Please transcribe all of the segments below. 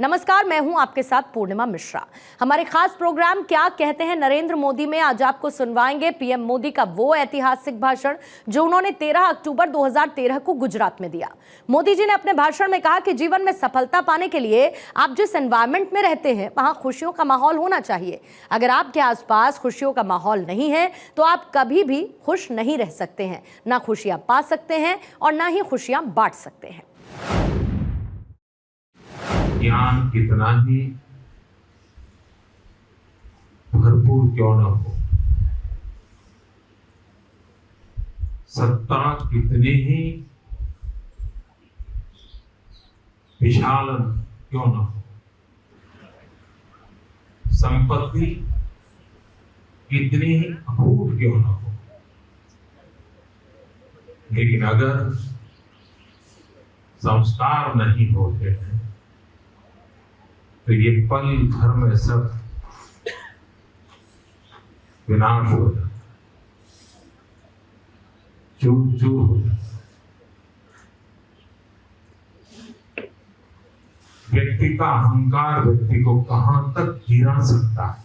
नमस्कार, मैं हूं आपके साथ पूर्णिमा मिश्रा। हमारे खास प्रोग्राम क्या कहते हैं नरेंद्र मोदी में आज आपको सुनवाएंगे पीएम मोदी का वो ऐतिहासिक भाषण जो उन्होंने 13 अक्टूबर 2013 को गुजरात में दिया। मोदी जी ने अपने भाषण में कहा कि जीवन में सफलता पाने के लिए आप जिस एनवायरमेंट में रहते हैं वहां खुशियों का माहौल होना चाहिए। अगर आपके आसपास खुशियों का माहौल नहीं है तो आप कभी भी खुश नहीं रह सकते हैं, ना खुशियां पा सकते हैं और ना ही खुशियां बांट सकते हैं। ज्ञान कितना ही भरपूर क्यों न हो, सत्ता कितनी ही विशाल क्यों न हो, संपत्ति कितनी ही अकूट क्यों न हो, लेकिन अगर संस्कार नहीं होते हैं तो ये पल भर में सब विनाश हो जाता, चूर चूर हो जाता। व्यक्ति का अहंकार व्यक्ति को कहां तक गिरा सकता है।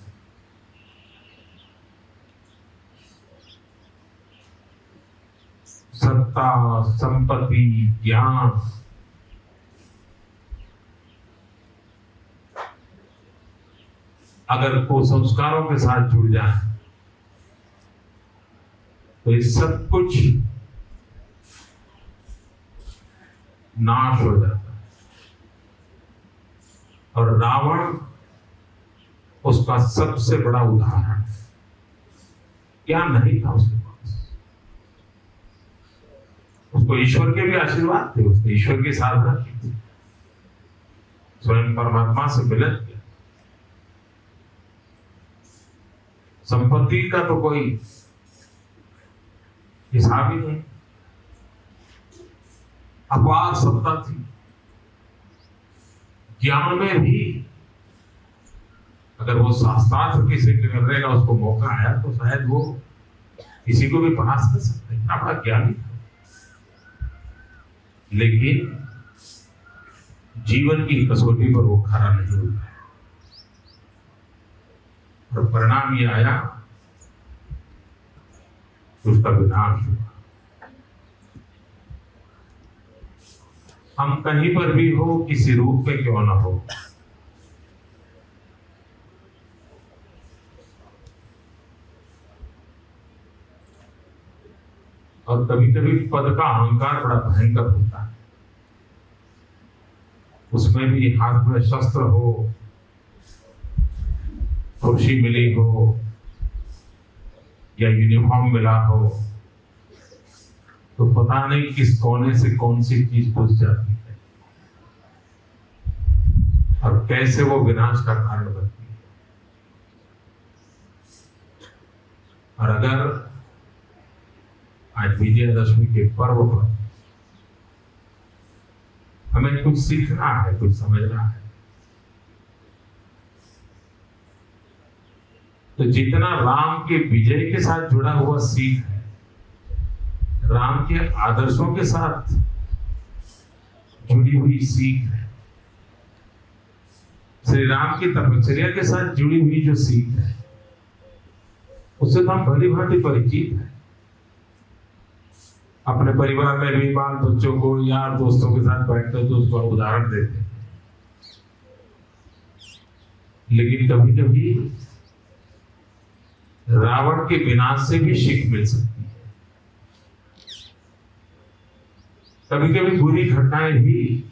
सत्ता, संपत्ति, ज्ञान अगर कुसंस्कारों के साथ जुड़ जाए तो ये सब कुछ नाश हो जाता है। और रावण उसका सबसे बड़ा उदाहरण है। क्या नहीं था उसके पास, उसको ईश्वर के भी आशीर्वाद थे, उसने ईश्वर की साधना की थी, स्वयं परमात्मा से मिलन किया। संपत्ति का तो कोई हिसाब ही नहीं, अपार सत्ता थी। ज्ञान में भी अगर वो शास्त्रार्थ किसी करेगा, उसको मौका आया तो शायद वो किसी को भी परास्त कर सकते हैं, बड़ा ज्ञानी था। लेकिन जीवन की कसौटी पर वो खरा नहीं होता और परिणाम ये आया कि उसका विनाश हुआ। हम कहीं पर भी हो, किसी रूप में क्यों ना हो, और कभी कभी पद का अहंकार बड़ा भयंकर होता है। उसमें भी हाथ में शस्त्र हो, कुर्सी मिली हो या यूनिफॉर्म मिला हो तो पता नहीं किस कोने से कौन सी चीज घुस जाती है और कैसे वो विनाश का कारण बनती है। और अगर आज विजयदशमी के पर्व पर हमें कुछ सीखना है, कुछ समझना है, तो जितना राम के विजय के साथ जुड़ा हुआ सीख है, राम के आदर्शों के साथ जुड़ी हुई सीख है, श्री राम की तपस्या के साथ जुड़ी हुई जो सीख है, उससे तो हम भली भांति परिचित हैं। अपने परिवार में भी बाल बच्चों को, यार दोस्तों के साथ बैठकर तो उसका उदाहरण देते हैं। लेकिन कभी कभी रावण के विनाश से भी सीख मिल सकती है। कभी कभी बुरी घटनाएं भी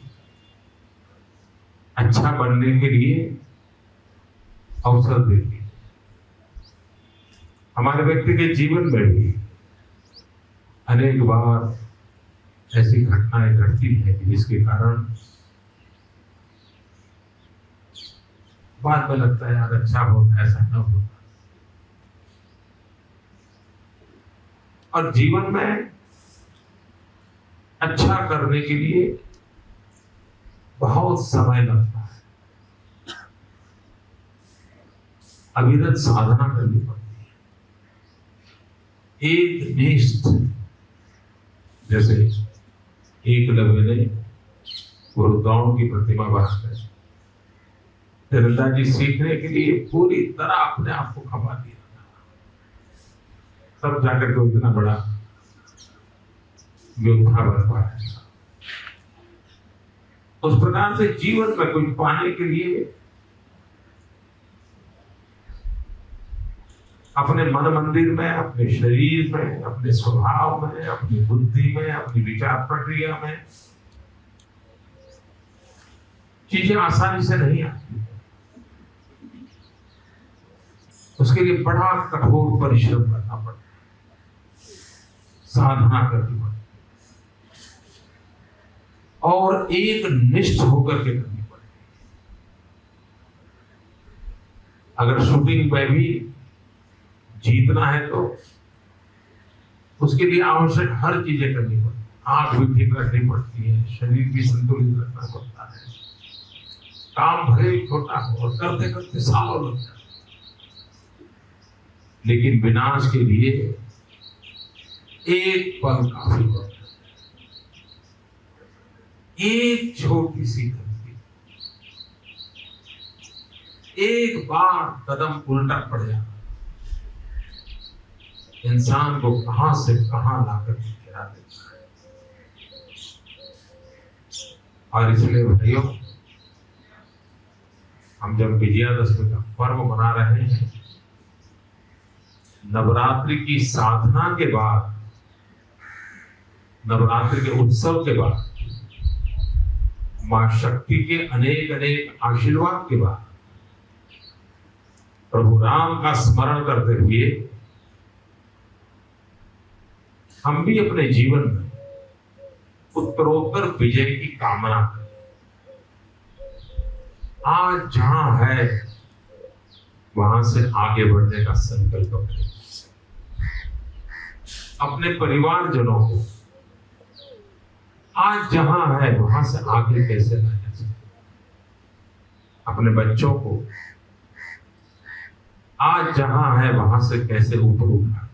अच्छा बनने के लिए अवसर देती है। हमारे व्यक्ति के जीवन में भी अनेक बार ऐसी घटनाएं घटती हैं जिसके कारण बाद में लगता है यार अच्छा होता, ऐसा न होता। और जीवन में अच्छा करने के लिए बहुत समय लगता है, अविरत साधना करनी पड़ती है। एक निष्ठ, जैसे एकलव्य ने गुरु द्रोण की प्रतिमा बनाकर तीरंदाजी सीखने के लिए पूरी तरह अपने आप को खपा दिया था, तब जाकर के इतना बड़ा योद्धा बन पाया। उस प्रकार से जीवन में कुछ पाने के लिए अपने मन मंदिर में, अपने शरीर में, अपने स्वभाव में, अपनी बुद्धि में, अपनी विचार प्रक्रिया में चीजें आसानी से नहीं आती। उसके लिए बड़ा कठोर परिश्रम करना पड़ता है, साधना करनी पड़ती और एक निष्ठ होकर के करनी पड़ती। अगर शूटिंग में भी जीतना है तो उसके लिए आवश्यक हर चीजें करनी पड़ती, आंख भी ठीक रखनी पड़ती है, शरीर भी संतुलित रखना पड़ता है। काम भले ही छोटा हो और करते करते सालों लग जाए, लेकिन विनाश के लिए एक पल काफी होता है। एक छोटी सी गलती, एक बार कदम उल्टा पड़ जाता, इंसान को कहां से कहां लाकर गिरा देता है। और इसलिए भाइयों, हम जब विजयादशमी का पर्व मना रहे हैं, नवरात्रि की साधना के बाद, नवरात्रि के उत्सव के बाद, मां शक्ति के अनेक अनेक आशीर्वाद के बाद, प्रभु राम का स्मरण करते हुए हम भी अपने जीवन में उत्तरोत्तर विजय की कामना करें। आज जहां है वहां से आगे बढ़ने का संकल्प करें। अपने परिवारजनों को आज जहां है वहां से आगे कैसे लाया जाए। अपने बच्चों को आज जहां है वहां से कैसे ऊपर उठा।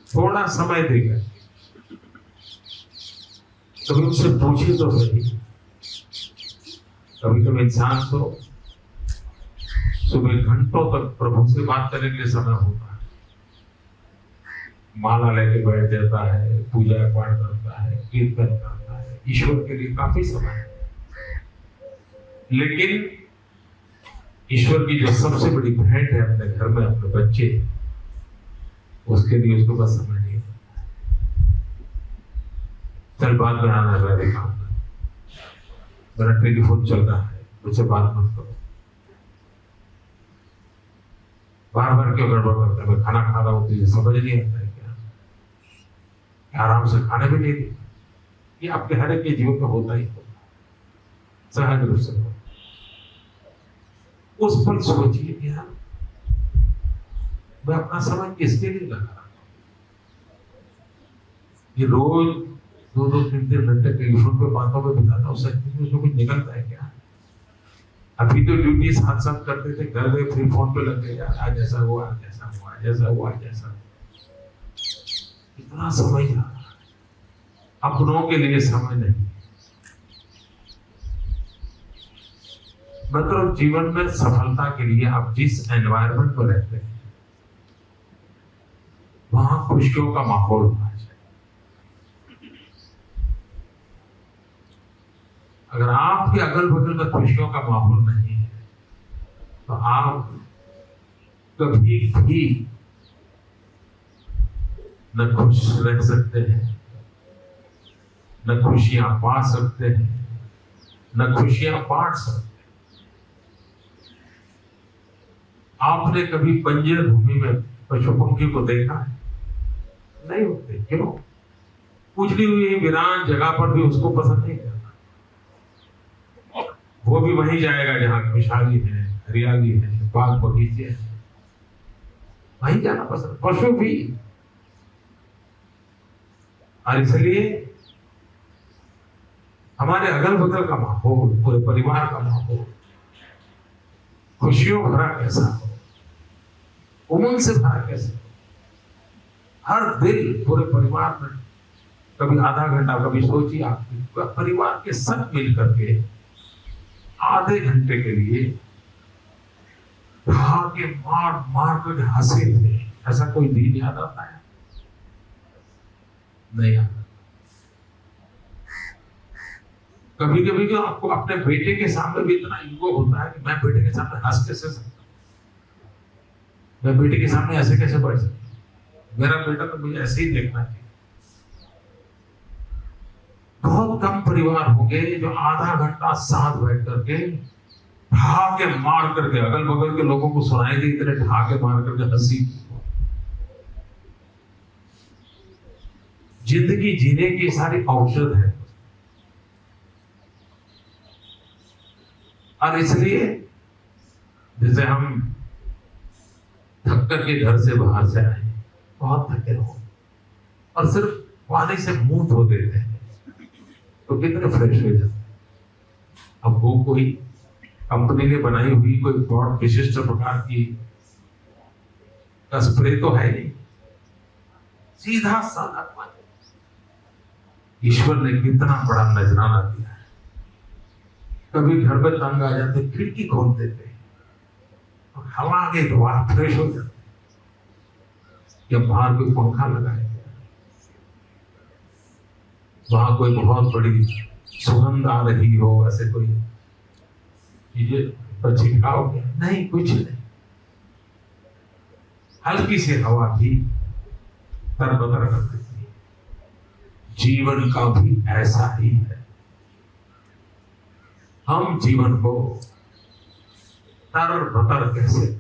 थोड़ा समय देगा, कभी उनसे पूछिए तो सही। कभी कभी इंसान को सुबह घंटों तक प्रभु से बात करने के लिए समय होता है, माला लेके बैठ जाता है, पूजा पाठ करता है, कीर्तन करता है, ईश्वर के लिए काफी समय है। लेकिन ईश्वर की जो सबसे बड़ी भेंट है अपने घर में अपने बच्चे, उसके लिए उसको बस समय नहीं होता। चल बाद में आना है, भी काम कर, मेरा टेलीफोन चल रहा है, मुझसे बात मत करो। बार बार क्यों गड़बड़ करता है? मैं खाना खा रहा हूँ, तुझे समझ नहीं आता है क्या? आराम से खाने भी नहीं देता। ये आपके हर एक के जीवन में होता ही होता, सहज रूप से। उस पर सोचिए कि यार मैं अपना समय किसके लिए लगा रहा हूं? ये रोज 2-2, 3-3 घंटे टेलीफोन पे बातों में बिताता हूँ, सच में उसमें कुछ निकलता है क्या? अभी तो ड्यूटी साथ साथ करते थे, घर गए फिर फोन पे लग गए, यार आज ऐसा हुआ, आज ऐसा हुआ, आज ऐसा हुआ, आज ऐसा। इतना समय जा रहा है, अपनों के लिए समय नहीं। मतलब जीवन में सफलता के लिए आप जिस एनवायरनमेंट में रहते हैं वहां खुशियों का माहौल होना चाहिए। अगर आपके अगल बगल में खुशियों का माहौल नहीं है तो आप कभी भी न खुश रह सकते हैं, न खुशियां पा सकते हैं, न खुशियां बांट सकते हैं। आपने कभी बंजर भूमि में पशु पंखी को देखा है? नहीं होते। क्यों? उजड़ी हुई वीरान जगह पर भी उसको पसंद नहीं करता। वो भी वहीं जाएगा जहां खुशहाली है, हरियाली है, बाग बगीचे हैं, वहीं जाना पसंद। पशु भी। और इसलिए हमारे अगल बगल का माहौल, पूरे परिवार का माहौल खुशियों भरा कैसा हो, उमंग से भरा कैसे हो। हर दिन पूरे परिवार में कभी आधा घंटा, कभी सोचिए आप परिवार के सब मिल करके आधे घंटे के लिए के मार मार कर हंसे थे। ऐसा कोई दिन याद आता है? नहीं आता। कभी कभी तो आपको अपने बेटे के सामने भी इतना ईगो होता है कि मैं बेटे के सामने हंस कैसे सकता, मैं बेटे के सामने ऐसे कैसे बैठ सकता, मेरा बेटा तो मुझे ऐसे ही देखना चाहिए। बहुत कम परिवार होंगे जो आधा घंटा साथ बैठ करके ढाके मार करके अगल बगल के लोगों को सुनाएंगे, इतने ढाके मार करके हंसी। जिंदगी जीने की सारी औषध है, और इसलिए जैसे हम थक करके घर से बाहर से आए, बहुत थके हो, और सिर्फ पानी से मुंह धो देते हैं तो कितने फ्रेश हो जाते हैं। अब वो कोई कंपनी ने बनाई हुई कोई बहुत विशिष्ट प्रकार की का स्प्रे तो है नहीं, सीधा साधा पानी। ईश्वर ने कितना बड़ा नजराना दिया है। कभी घर पे तंग आ जाते, खिड़की खोल देते और हवा आ गई तो वहां फ्रेश हो जाते, या बाहर कोई पंखा लगाए, वहां कोई बहुत बड़ी सुगंध आ रही हो, ऐसे कोई चीजें पर छिड़काव किया, नहीं, कुछ नहीं, हल्की सी हवा भी तरबतर कर देती है। जीवन का भी ऐसा ही है। हम जीवन को तरबतर कैसे करें?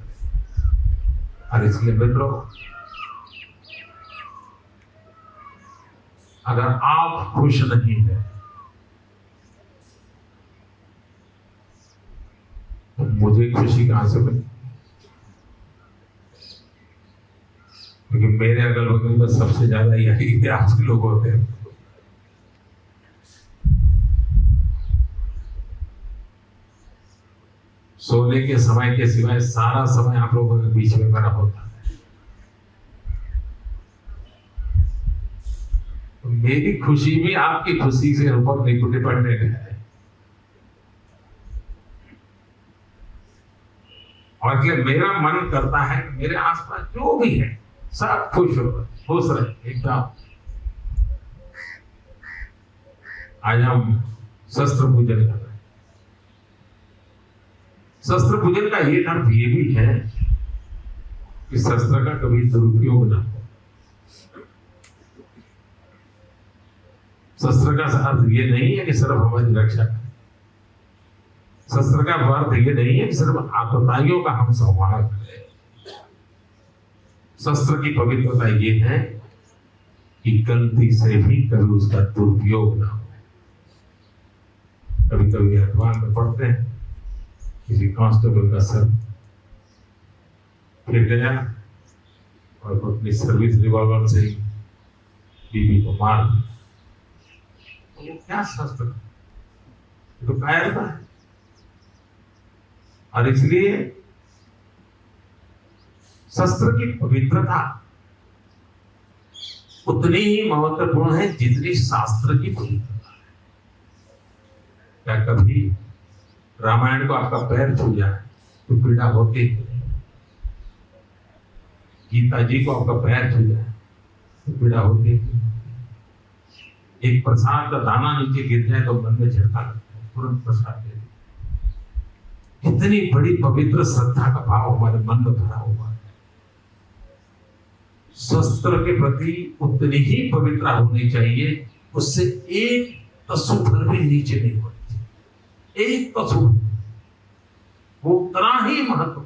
और इसलिए मित्रों, अगर आप खुश नहीं है तो मुझे खुशी कहां से मिली? क्योंकि मेरे अगल बगल में सबसे ज्यादा यही आपके लोग होते हैं। सोने के समय के सिवाय सारा समय आप लोगों के बीच में मेरा होता है। तो मेरी खुशी भी आपकी खुशी से ऊपर डिपेंडेंट है, और इसलिए मेरा मन करता है मेरे आसपास जो भी है सब खुश हो, खुश रहे एकदम। आज हम शस्त्र पूजन कर रहे हैं। शस्त्र पूजन का एक अर्थ ये भी है कि शस्त्र का कभी दुरुपयोग ना हो। शस्त्र का अर्थ ये नहीं है कि सिर्फ हमारी रक्षा करें। शस्त्र का अर्थ ये नहीं है कि सिर्फ आतताइयों का हम संहार करें। शस्त्र की पवित्रता ये है कि गलती से भी कभी उसका दुरुपयोग ना हो। कभी कभी अखबार में पढ़ते हैं किसी कांस्टेबल का सर फिर गया और अपनी सर्विस रिवॉल्वर से बीवी को मार दिया। तो वो क्या शस्त्र, तो कायरता है। और इसलिए शस्त्र की पवित्रता उतनी ही महत्वपूर्ण है जितनी शास्त्र की पवित्रता है। क्या कभी रामायण को आपका पैर छू जाए तो पीड़ा होती ही नहीं? गीता जी को आपका पैर छू जाए तो पीड़ा होती ही नहीं? एक प्रसाद का दाना नीचे गिर जाए तो मन में झटका लगता है, तुरंत प्रसाद दे। कितनी बड़ी पवित्र श्रद्धा का भाव हमारे मन में भरा हुआ है। शस्त्र के प्रति उतनी ही पवित्रता होनी चाहिए, उससे एक तसु भर भी नीचे नहीं होनी चाहिए। एक तसु वो उतना ही महत्व